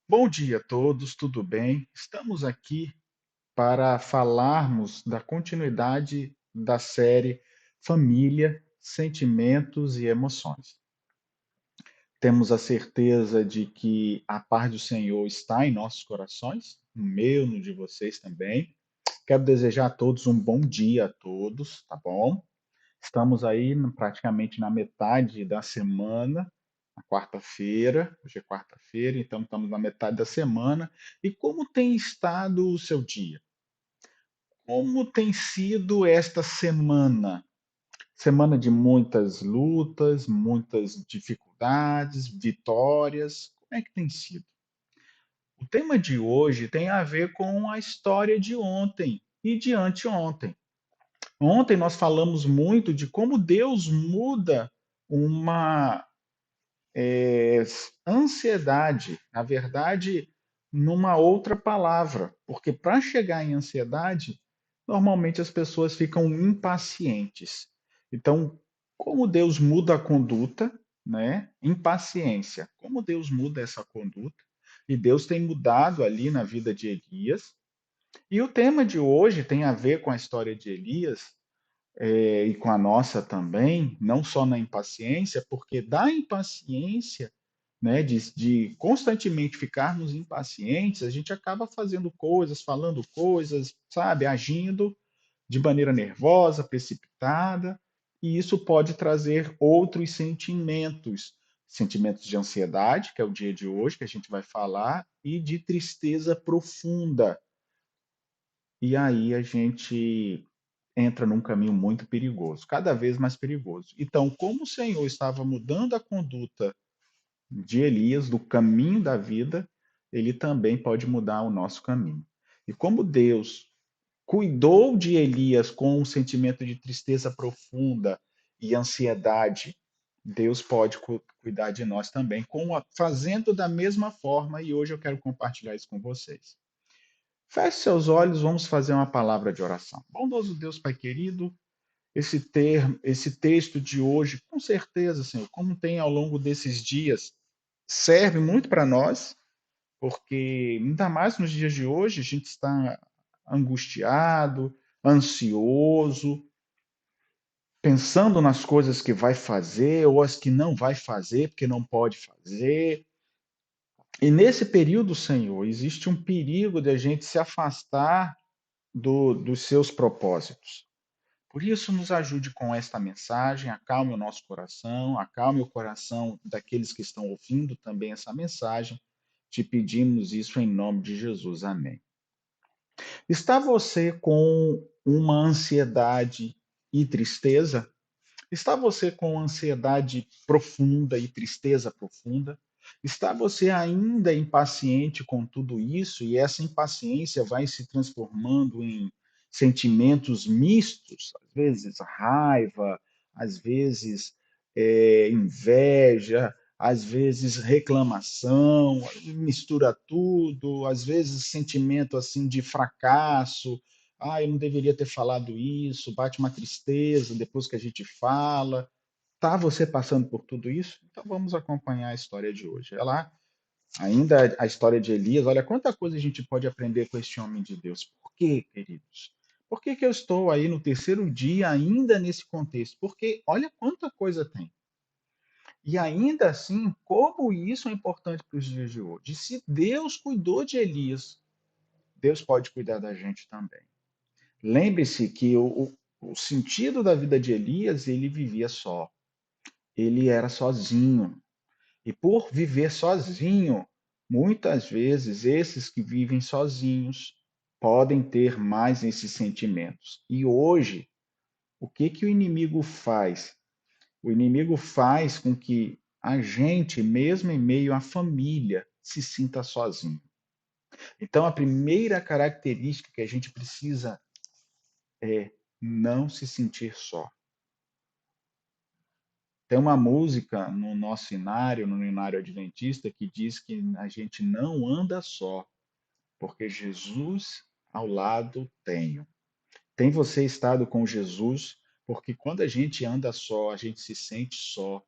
Bom dia a todos, tudo bem? Estamos aqui para falarmos da continuidade da série Família, Sentimentos e Emoções. Temos a certeza de que a paz do Senhor está em nossos corações, no meu, no de vocês também. Quero desejar a todos um bom dia a todos, tá bom? Estamos aí praticamente na metade da semana, na quarta-feira, hoje é quarta-feira, então estamos na metade da semana. E como tem estado o seu dia? Como tem sido esta semana? Semana de muitas lutas, muitas dificuldades, vitórias. Como é que tem sido? O tema de hoje tem a ver com a história de ontem e de anteontem. Ontem nós falamos muito de como Deus muda uma ansiedade, na verdade, numa outra palavra, porque para chegar em ansiedade, normalmente as pessoas ficam impacientes. Então, como Deus muda a conduta, né? Impaciência. Como Deus muda essa conduta? E Deus tem mudado ali na vida de Elias. E o tema de hoje tem a ver com a história de Elias, e com a nossa também, não só na impaciência, porque da impaciência, né, de constantemente ficarmos impacientes, a gente acaba fazendo coisas, falando coisas, sabe, agindo de maneira nervosa, precipitada, e isso pode trazer outros sentimentos, sentimentos de ansiedade, que é o dia de hoje que a gente vai falar, e de tristeza profunda. E aí a gente entra num caminho muito perigoso, cada vez mais perigoso. Então, como o Senhor estava mudando a conduta de Elias, do caminho da vida, ele também pode mudar o nosso caminho. E como Deus cuidou de Elias com um sentimento de tristeza profunda e ansiedade, Deus pode cuidar de nós também, fazendo da mesma forma, e hoje eu quero compartilhar isso com vocês. Feche seus olhos, vamos fazer uma palavra de oração. Bondoso Deus, Pai querido, esse texto de hoje, com certeza, Senhor, como tem ao longo desses dias, serve muito para nós, porque ainda mais nos dias de hoje, a gente está angustiado, ansioso, pensando nas coisas que vai fazer ou as que não vai fazer, porque não pode fazer. E nesse período, Senhor, existe um perigo de a gente se afastar dos seus propósitos. Por isso, nos ajude com esta mensagem, acalme o nosso coração, acalme o coração daqueles que estão ouvindo também essa mensagem. Te pedimos isso em nome de Jesus. Amém. Está você com uma ansiedade e tristeza? Está você com ansiedade profunda e tristeza profunda? Está você ainda impaciente com tudo isso e essa impaciência vai se transformando em sentimentos mistos, às vezes raiva, às vezes inveja, às vezes reclamação, mistura tudo, às vezes sentimento assim de fracasso, eu não deveria ter falado isso, bate uma tristeza depois que a gente fala. Tá você passando por tudo isso? Então vamos acompanhar a história de hoje. Ela ainda a história de Elias, olha quanta coisa a gente pode aprender com este homem de Deus. Por quê, queridos? Por que que eu estou aí no terceiro dia ainda nesse contexto? Porque olha quanta coisa tem. E ainda assim, como isso é importante para os dias de hoje. E se Deus cuidou de Elias, Deus pode cuidar da gente também. Lembre-se que o sentido da vida de Elias, ele vivia só. Ele era sozinho. E por viver sozinho, muitas vezes esses que vivem sozinhos podem ter mais esses sentimentos. E hoje, o que que o inimigo faz? O inimigo faz com que a gente, mesmo em meio à família, se sinta sozinho. Então, a primeira característica que a gente precisa é não se sentir só. Tem uma música no nosso inário, no inário adventista, que diz que a gente não anda só, porque Jesus ao lado tenho. Tem você estado com Jesus? Porque quando a gente anda só, a gente se sente só.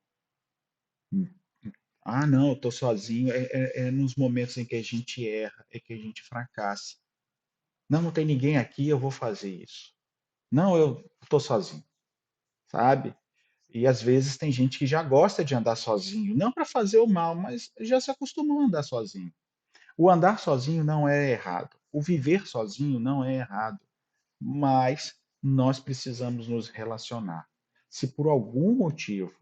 Ah, não, eu estou sozinho. É nos momentos em que a gente erra, é que a gente fracassa. Não, não tem ninguém aqui, eu vou fazer isso. Não, eu estou sozinho, sabe? E às vezes tem gente que já gosta de andar sozinho, não para fazer o mal, mas já se acostumou a andar sozinho. O andar sozinho não é errado. O viver sozinho não é errado. Mas nós precisamos nos relacionar. Se por algum motivo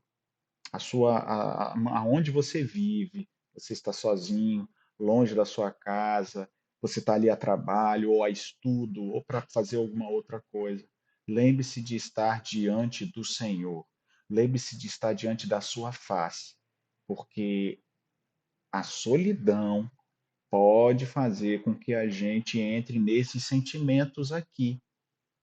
aonde você vive, você está sozinho, longe da sua casa, você está ali a trabalho ou a estudo ou para fazer alguma outra coisa, lembre-se de estar diante do Senhor. Lembre-se de estar diante da sua face, porque a solidão pode fazer com que a gente entre nesses sentimentos aqui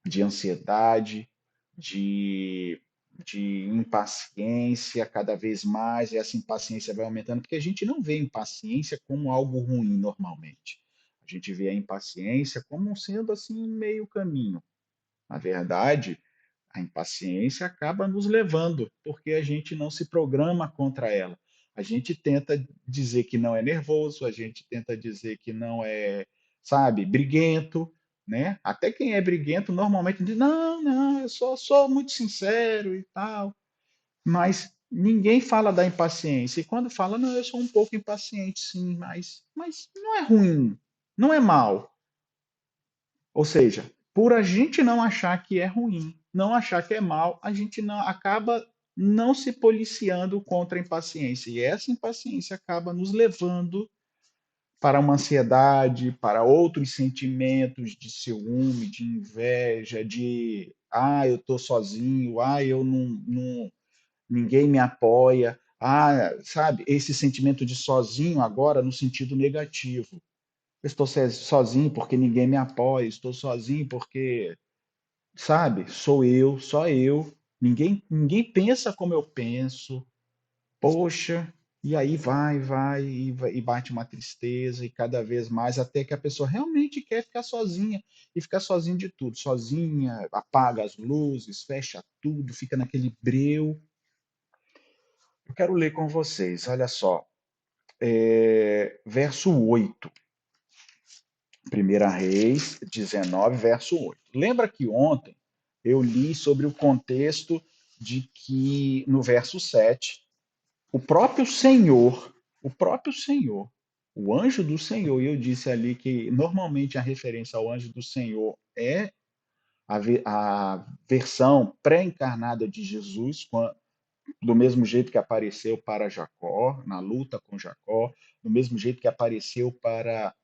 de ansiedade, de, de impaciência cada vez mais, e essa impaciência vai aumentando, porque a gente não vê impaciência como algo ruim normalmente. A gente vê a impaciência como sendo assim um meio caminho. Na verdade, a impaciência acaba nos levando, porque a gente não se programa contra ela. A gente tenta dizer que não é nervoso, a gente tenta dizer que não é, sabe, briguento, né? Até quem é briguento normalmente diz: não, não, eu sou muito sincero e tal. Mas ninguém fala da impaciência. E quando fala, não, eu sou um pouco impaciente, sim, mas não é ruim, não é mal. Ou seja, por a gente não achar que é ruim, não achar que é mal, a gente não acaba não se policiando contra a impaciência. E essa impaciência acaba nos levando para uma ansiedade, para outros sentimentos de ciúme, de inveja, de eu estou sozinho, eu não, ninguém me apoia. Sabe, esse sentimento de sozinho agora no sentido negativo. Eu estou sozinho porque ninguém me apoia, estou sozinho porque, sabe, sou eu, só eu, ninguém pensa como eu penso. Poxa, e aí vai e bate uma tristeza e cada vez mais até que a pessoa realmente quer ficar sozinha e ficar sozinha de tudo, sozinha, apaga as luzes, fecha tudo, fica naquele breu. Eu quero ler com vocês, olha só, verso 8. 1 Reis 19, verso 8. Lembra que ontem eu li sobre o contexto de que no verso 7, o próprio Senhor, o anjo do Senhor, e eu disse ali que normalmente a referência ao anjo do Senhor é a versão pré-encarnada de Jesus, do mesmo jeito que apareceu para Jacó, na luta com Jacó, do mesmo jeito que apareceu para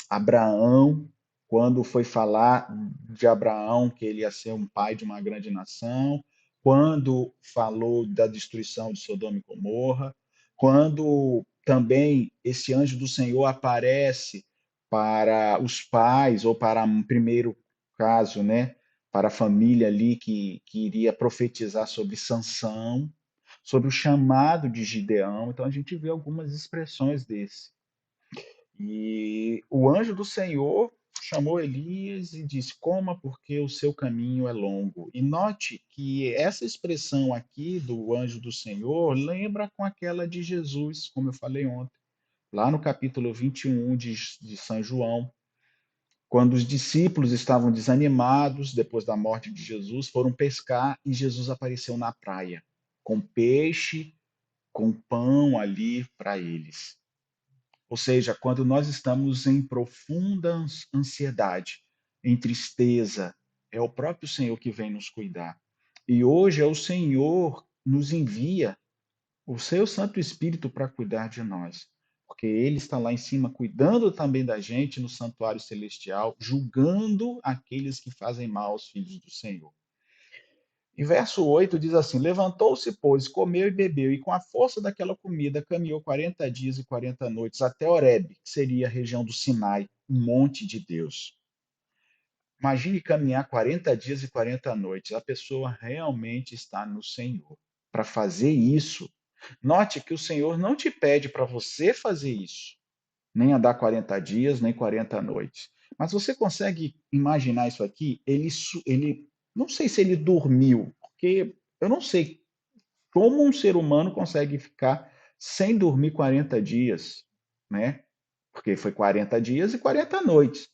Abraão, quando foi falar de Abraão, que ele ia ser um pai de uma grande nação, quando falou da destruição de Sodoma e Gomorra, quando também esse anjo do Senhor aparece para os pais, ou para um primeiro caso, né, para a família ali que iria profetizar sobre Sansão, sobre o chamado de Gideão. Então a gente vê algumas expressões desse. E o anjo do Senhor chamou Elias e disse: Coma, porque o seu caminho é longo. E note que essa expressão aqui do anjo do Senhor lembra com aquela de Jesus, como eu falei ontem, lá no capítulo 21 de São João, quando os discípulos estavam desanimados depois da morte de Jesus, foram pescar e Jesus apareceu na praia, com peixe, com pão ali para eles. Ou seja, quando nós estamos em profunda ansiedade, em tristeza, é o próprio Senhor que vem nos cuidar. E hoje é o Senhor nos envia o seu Santo Espírito para cuidar de nós. Porque ele está lá em cima cuidando também da gente no santuário celestial, julgando aqueles que fazem mal aos filhos do Senhor. E verso 8 diz assim: Levantou-se, pois, comeu e bebeu, e com a força daquela comida caminhou 40 dias e 40 noites até Horebe, que seria a região do Sinai, um monte de Deus. Imagine caminhar 40 dias e 40 noites. A pessoa realmente está no Senhor. Para fazer isso, note que o Senhor não te pede para você fazer isso, nem andar 40 dias, nem 40 noites. Mas você consegue imaginar isso aqui? Ele não sei se ele dormiu, porque eu não sei como um ser humano consegue ficar sem dormir 40 dias, né? Porque foi 40 dias e 40 noites.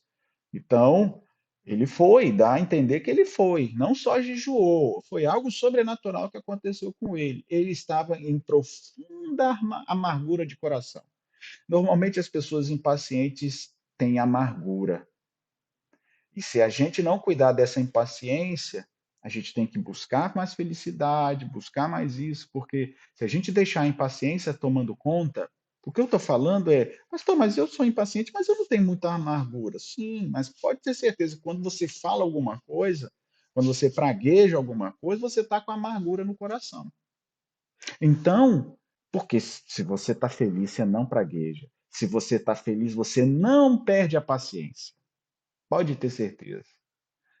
Então, ele foi, dá a entender que ele foi, não só jejuou, foi algo sobrenatural que aconteceu com ele. Ele estava em profunda amargura de coração. Normalmente as pessoas impacientes têm amargura. E se a gente não cuidar dessa impaciência, a gente tem que buscar mais felicidade, buscar mais isso, porque se a gente deixar a impaciência tomando conta, o que eu estou falando é, pastor, mas eu sou impaciente, mas eu não tenho muita amargura. Sim, mas pode ter certeza que quando você fala alguma coisa, quando você pragueja alguma coisa, você está com amargura no coração. Então, porque se você está feliz, você não pragueja. Se você está feliz, você não perde a paciência. Pode ter certeza.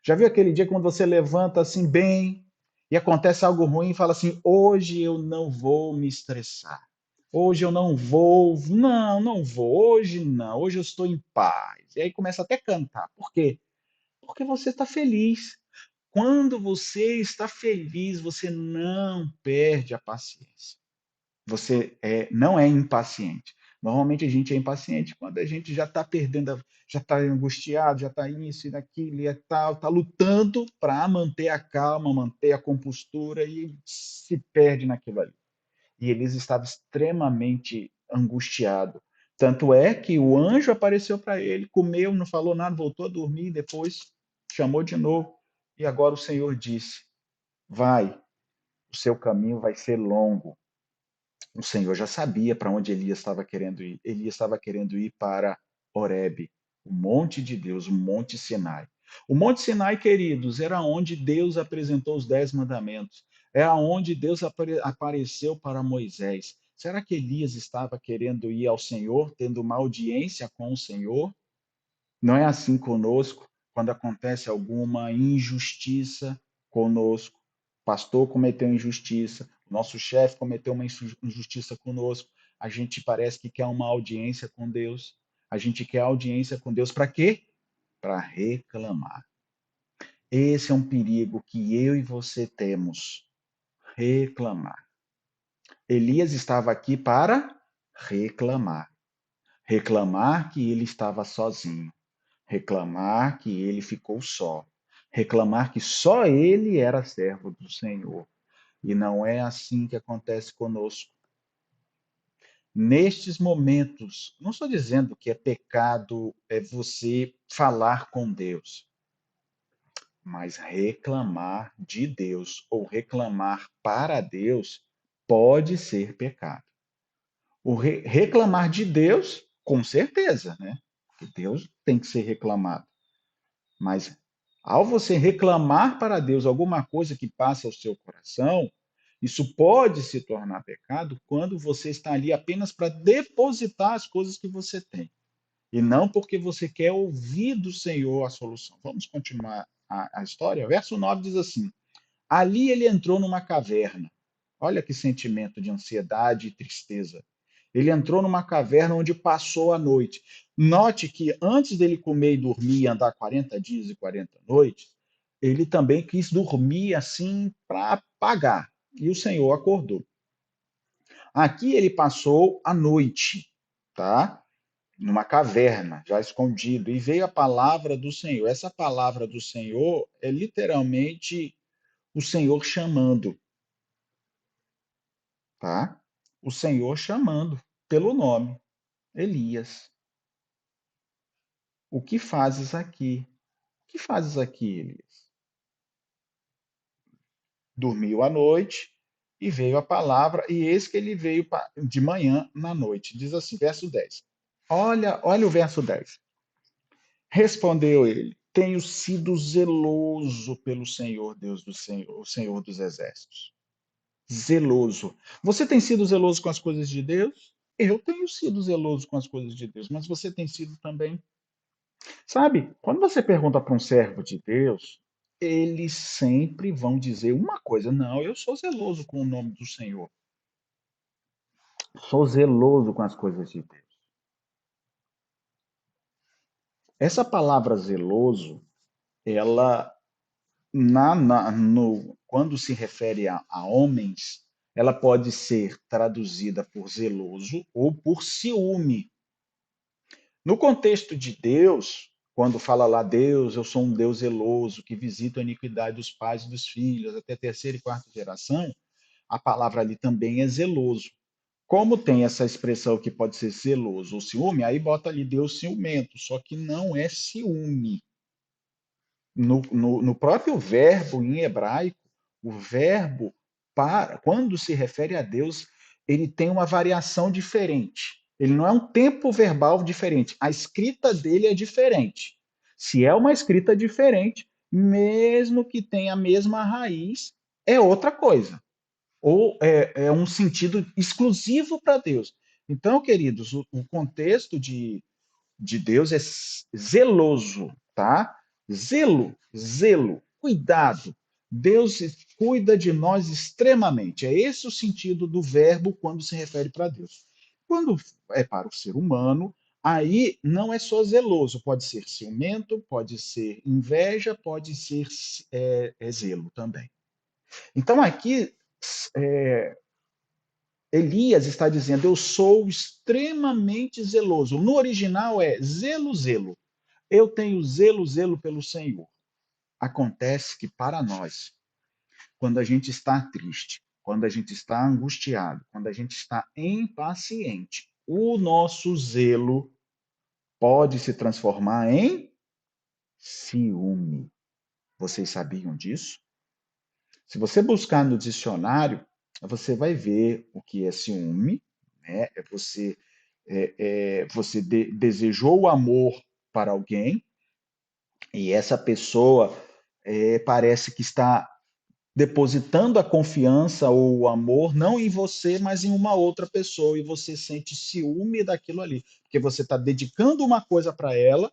Já viu aquele dia quando você levanta assim bem e acontece algo ruim e fala assim: hoje eu não vou me estressar. Hoje eu não vou, não vou, hoje não, hoje eu estou em paz. E aí começa até a cantar. Por quê? Porque você está feliz. Quando você está feliz, você não perde a paciência. Não é impaciente. Normalmente a gente é impaciente quando a gente já está perdendo, já está angustiado, já está isso e daquilo e tal, está lutando para manter a calma, manter a compostura e se perde naquilo ali. E Elias estava extremamente angustiado. Tanto é que o anjo apareceu para ele, comeu, não falou nada, voltou a dormir, depois chamou de novo. E agora o Senhor disse: vai, o seu caminho vai ser longo, o Senhor já sabia para onde Elias estava querendo ir. Elias estava querendo ir para Horebe, o monte de Deus, o monte Sinai. O monte Sinai, queridos, era onde Deus apresentou os 10 mandamentos. É onde Deus apareceu para Moisés. Será que Elias estava querendo ir ao Senhor, tendo uma audiência com o Senhor? Não é assim conosco, quando acontece alguma injustiça conosco. O pastor cometeu injustiça, nosso chefe cometeu uma injustiça conosco. A gente parece que quer uma audiência com Deus. A gente quer audiência com Deus para quê? Para reclamar. Esse é um perigo que eu e você temos. Reclamar. Elias estava aqui para reclamar. Reclamar que ele estava sozinho. Reclamar que ele ficou só. Reclamar que só ele era servo do Senhor. E não é assim que acontece conosco. Nestes momentos, não estou dizendo que é pecado é você falar com Deus, mas reclamar de Deus ou reclamar para Deus pode ser pecado. Reclamar de Deus, com certeza, né? Porque Deus tem que ser reclamado. Mas ao você reclamar para Deus alguma coisa que passa ao seu coração, isso pode se tornar pecado quando você está ali apenas para depositar as coisas que você tem. E não porque você quer ouvir do Senhor a solução. Vamos continuar a história? Verso 9 diz assim: ali ele entrou numa caverna. Olha que sentimento de ansiedade e tristeza. Ele entrou numa caverna onde passou a noite. Note que antes dele comer e dormir e andar 40 dias e 40 noites, ele também quis dormir assim para pagar. E o Senhor acordou. Aqui ele passou a noite, tá? Numa caverna, já escondido, e veio a palavra do Senhor. Essa palavra do Senhor é literalmente o Senhor chamando, tá? O Senhor chamando pelo nome, Elias. O que fazes aqui? O que fazes aqui, Elias? Dormiu à noite e veio a palavra, e eis que ele veio de manhã na noite. Diz assim, verso 10. Olha o verso 10. Respondeu ele: tenho sido zeloso pelo Senhor, Deus do Senhor, o Senhor dos exércitos. Zeloso. Você tem sido zeloso com as coisas de Deus? Eu tenho sido zeloso com as coisas de Deus, mas você tem sido também. Sabe, quando você pergunta para um servo de Deus, eles sempre vão dizer uma coisa: não, eu sou zeloso com o nome do Senhor. Sou zeloso com as coisas de Deus. Essa palavra zeloso, ela, quando se refere a homens, ela pode ser traduzida por zeloso ou por ciúme. No contexto de Deus, quando fala lá, Deus, eu sou um Deus zeloso, que visita a iniquidade dos pais e dos filhos, até terceira e quarta geração, a palavra ali também é zeloso. Como tem essa expressão que pode ser zeloso ou ciúme, aí bota ali Deus ciumento, só que não é ciúme. No próprio verbo em hebraico, o verbo, quando se refere a Deus, ele tem uma variação diferente. Ele não é um tempo verbal diferente. A escrita dele é diferente. Se é uma escrita diferente, mesmo que tenha a mesma raiz, é outra coisa. Ou é um sentido exclusivo para Deus. Então, queridos, o contexto de Deus é zeloso, tá? Zelo, zelo, cuidado. Deus cuida de nós extremamente. É esse o sentido do verbo quando se refere para Deus. Quando é para o ser humano, aí não é só zeloso, pode ser ciumento, pode ser inveja, pode ser zelo também. Então aqui é, Elias está dizendo: eu sou extremamente zeloso. No original é zelo, zelo. Eu tenho zelo, zelo pelo Senhor. Acontece que para nós, quando a gente está triste, quando a gente está angustiado, quando a gente está impaciente, o nosso zelo pode se transformar em ciúme. Vocês sabiam disso? Se você buscar no dicionário, você vai ver o que é ciúme, né? Você desejou o amor para alguém e essa pessoa parece que está depositando a confiança ou o amor não em você, mas em uma outra pessoa, e você sente ciúme daquilo ali, porque você está dedicando uma coisa para ela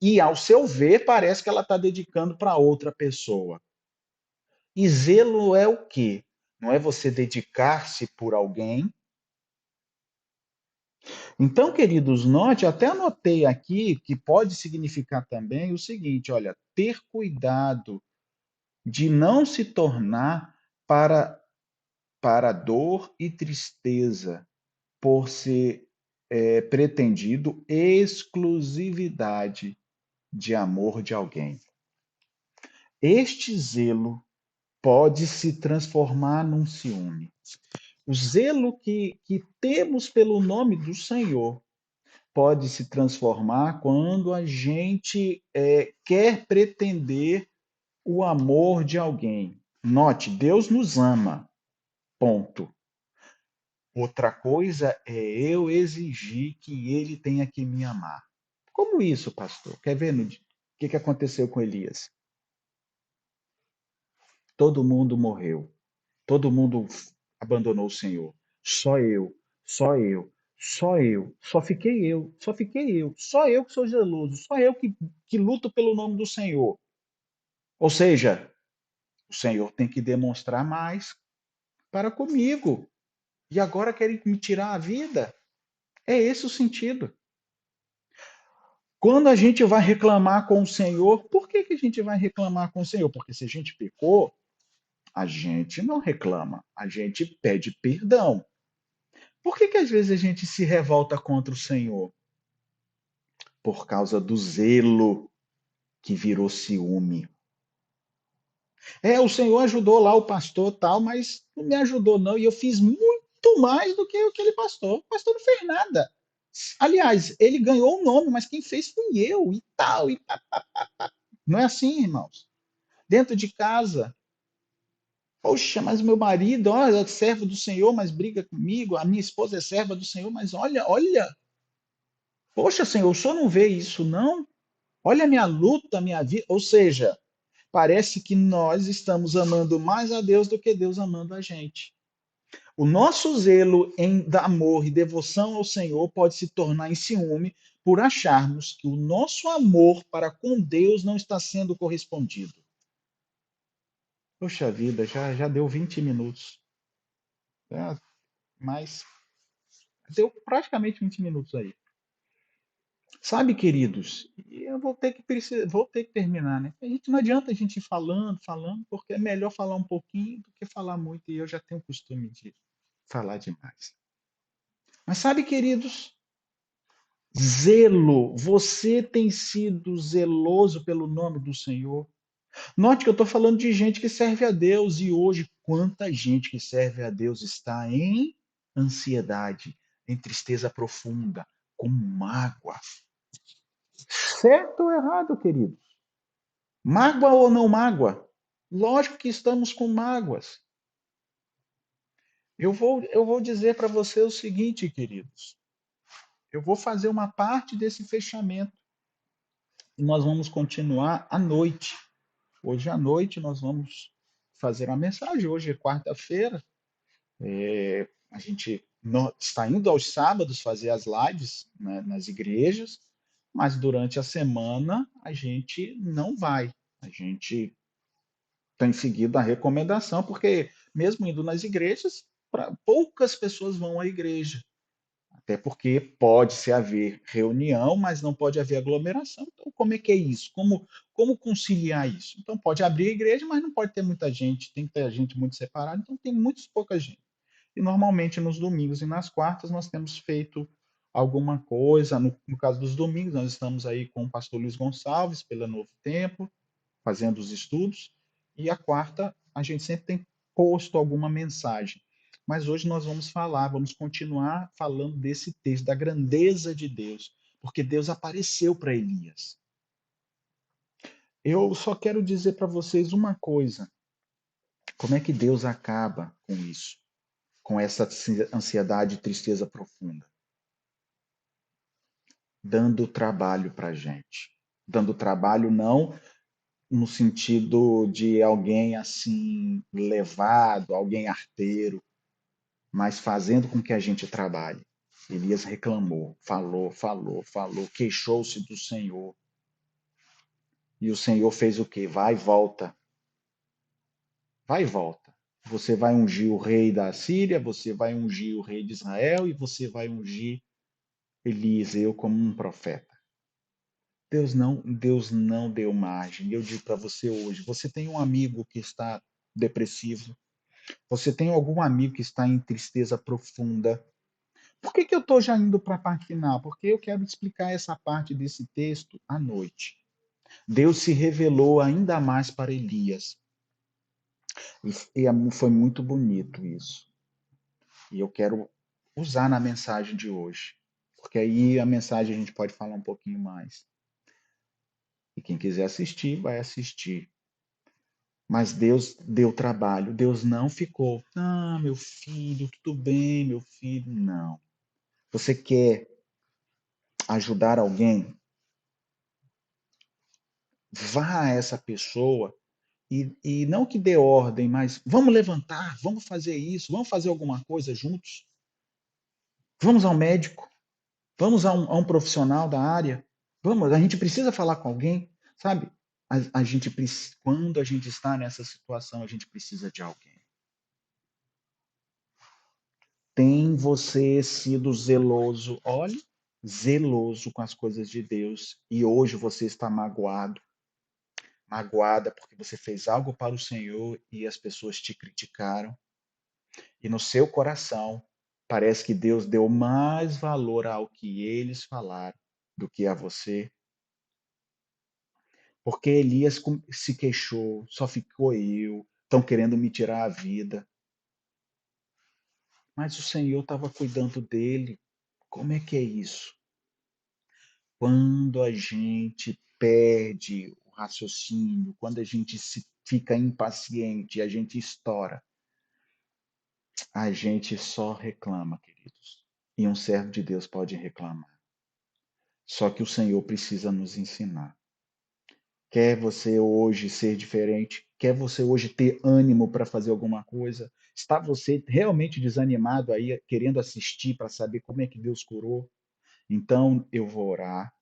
e, ao seu ver, parece que ela está dedicando para outra pessoa. E zelo é o quê? Não é você dedicar-se por alguém. Então, queridos, note, até anotei aqui que pode significar também o seguinte: olha, ter cuidado de não se tornar para, para dor e tristeza por ser pretendido exclusividade de amor de alguém. Este zelo pode se transformar num ciúme. O zelo que temos pelo nome do Senhor pode se transformar quando a gente quer pretender o amor de alguém. Note, Deus nos ama, ponto. Outra coisa é eu exigir que ele tenha que me amar. Como isso, pastor? Quer ver o que aconteceu com Elias? Todo mundo morreu. Todo mundo abandonou o Senhor. Só eu, só eu, só eu, só fiquei eu, só fiquei eu, só eu que sou zeloso, só eu que luto pelo nome do Senhor. Ou seja, o Senhor tem que demonstrar mais para comigo. E agora querem me tirar a vida? É esse o sentido. Quando a gente vai reclamar com o Senhor, por que a gente vai reclamar com o Senhor? Porque se a gente pecou, a gente não reclama, a gente pede perdão. Por que às vezes a gente se revolta contra o Senhor? Por causa do zelo que virou ciúme. O Senhor ajudou lá o pastor tal, mas não me ajudou não, e eu fiz muito mais do que aquele pastor. O pastor não fez nada. Aliás, ele ganhou o nome, mas quem fez fui eu e tal. Não é assim, irmãos? Dentro de casa, poxa, mas meu marido, olha, é servo do Senhor, mas briga comigo. A minha esposa é serva do Senhor, mas olha, olha. Poxa, Senhor, o Senhor não vê isso, não? Olha a minha luta, a minha vida. Ou seja, parece que nós estamos amando mais a Deus do que Deus amando a gente. O nosso zelo em amor e devoção ao Senhor pode se tornar em ciúme por acharmos que o nosso amor para com Deus não está sendo correspondido. Poxa vida, já deu 20 minutos. Mas deu praticamente 20 minutos aí. Sabe, queridos, eu vou ter que terminar, né? Não adianta a gente ir falando, falando, porque é melhor falar um pouquinho do que falar muito, e eu já tenho o costume de falar demais. Mas sabe, queridos, zelo, você tem sido zeloso pelo nome do Senhor? Note que eu estou falando de gente que serve a Deus, e hoje quanta gente que serve a Deus está em ansiedade, em tristeza profunda, com mágoa. Certo ou errado, querido? Mágoa ou não mágoa? Lógico que estamos com mágoas. Eu vou dizer para você o seguinte, queridos. Eu vou fazer uma parte desse fechamento e nós vamos continuar à noite. Hoje à noite nós vamos fazer uma mensagem. Hoje é quarta-feira. A gente está indo aos sábados fazer as lives, né, nas igrejas, mas durante a semana a gente não vai. A gente tem seguido a recomendação, porque mesmo indo nas igrejas, poucas pessoas vão à igreja. Até porque pode-se haver reunião, mas não pode haver aglomeração. Então, como é que é isso? Como conciliar isso? Então, pode abrir a igreja, mas não pode ter muita gente, tem que ter gente muito separada, então tem muito pouca gente. E normalmente nos domingos e nas quartas nós temos feito alguma coisa. No caso dos domingos, nós estamos aí com o pastor Luiz Gonçalves, pela Novo Tempo, fazendo os estudos, e a quarta a gente sempre tem posto alguma mensagem. Mas hoje nós vamos continuar falando desse texto, da grandeza de Deus, porque Deus apareceu para Elias. Eu só quero dizer para vocês uma coisa: como é que Deus acaba com isso, com essa ansiedade e tristeza profunda? Dando trabalho para a gente. Dando trabalho não no sentido de alguém assim levado, alguém arteiro, mas fazendo com que a gente trabalhe. Elias reclamou, falou, queixou-se do Senhor. E o Senhor fez o quê? Vai e volta. Vai e volta. Você vai ungir o rei da Síria, você vai ungir o rei de Israel e você vai ungir Eliseu como um profeta. Deus não deu margem. Eu digo para você hoje, você tem um amigo que está depressivo, você tem algum amigo que está em tristeza profunda. Por que eu estou já indo para a parte final? Porque eu quero explicar essa parte desse texto à noite. Deus se revelou ainda mais para Elias. Foi muito bonito isso. E eu quero usar na mensagem de hoje. Porque aí a mensagem a gente pode falar um pouquinho mais. E quem quiser assistir, vai assistir. Mas Deus deu trabalho. Deus não ficou, ah, meu filho, tudo bem, meu filho. Não. Você quer ajudar alguém? Vá a essa pessoa e não que dê ordem, mas vamos levantar, vamos fazer isso, vamos fazer alguma coisa juntos. Vamos ao médico, vamos a um profissional da área. Vamos, a gente precisa falar com alguém, sabe? Quando a gente está nessa situação, a gente precisa de alguém. Tem você sido zeloso, olhe, zeloso com as coisas de Deus, e hoje você está magoado, magoada porque você fez algo para o Senhor e as pessoas te criticaram, e no seu coração parece que Deus deu mais valor ao que eles falaram do que a você, porque Elias se queixou, só ficou eu, estão querendo me tirar a vida, mas o Senhor estava cuidando dele. Como é que é isso? Quando a gente perde o raciocínio, quando a gente fica impaciente, a gente estoura, a gente só reclama, queridos. E um servo de Deus pode reclamar. Só que o Senhor precisa nos ensinar. Quer você hoje ser diferente? Quer você hoje ter ânimo para fazer alguma coisa? Está você realmente desanimado aí, querendo assistir para saber como é que Deus curou? Então eu vou orar.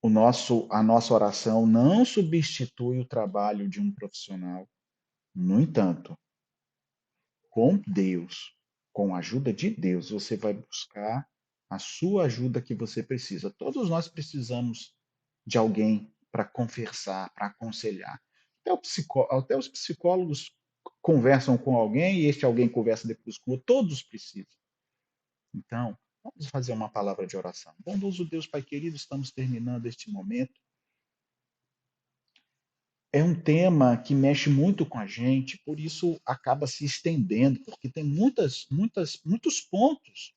A nossa oração não substitui o trabalho de um profissional. No entanto, com Deus, com a ajuda de Deus, você vai buscar a sua ajuda que você precisa. Todos nós precisamos de alguém para conversar, para aconselhar. Até os psicólogos conversam com alguém e este alguém conversa depois com outro, todos precisam. Então, vamos fazer uma palavra de oração. Bondoso Deus, Pai querido, estamos terminando este momento. É um tema que mexe muito com a gente, por isso acaba se estendendo, porque tem muitos pontos.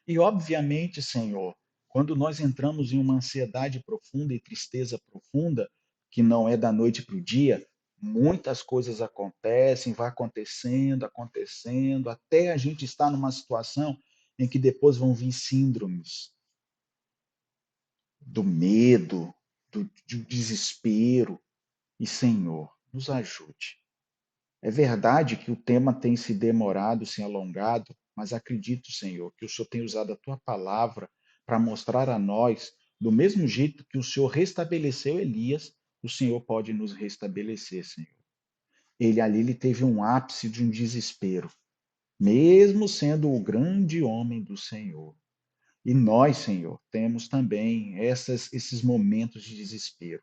E, obviamente, Senhor, quando nós entramos em uma ansiedade profunda e tristeza profunda, que não é da noite para o dia, muitas coisas acontecem, vai acontecendo, acontecendo, até a gente estar numa situação em que depois vão vir síndromes do medo, do desespero. E, Senhor, nos ajude. É verdade que o tema tem se demorado, se alongado, mas acredito, Senhor, que o Senhor tem usado a tua palavra para mostrar a nós, do mesmo jeito que o Senhor restabeleceu Elias, o Senhor pode nos restabelecer, Senhor. Ele teve um ápice de um desespero, mesmo sendo o grande homem do Senhor. E nós, Senhor, temos também esses momentos de desespero.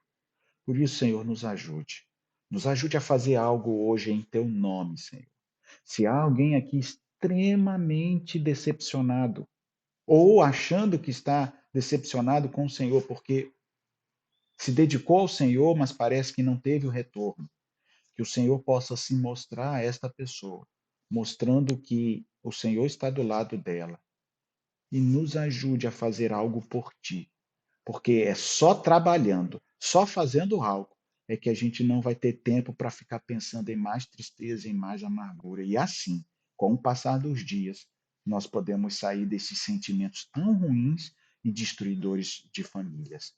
Por isso, Senhor, nos ajude. Nos ajude a fazer algo hoje em teu nome, Senhor. Se há alguém aqui extremamente decepcionado, ou achando que está decepcionado com o Senhor, porque se dedicou ao Senhor, mas parece que não teve o retorno, que o Senhor possa se mostrar a esta pessoa, mostrando que o Senhor está do lado dela e nos ajude a fazer algo por ti, porque é só trabalhando, só fazendo algo, é que a gente não vai ter tempo para ficar pensando em mais tristeza, em mais amargura. E assim, com o passar dos dias, nós podemos sair desses sentimentos tão ruins e destruidores de famílias.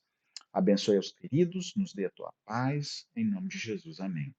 Abençoe os queridos, nos dê a tua paz, em nome de Jesus. Amém.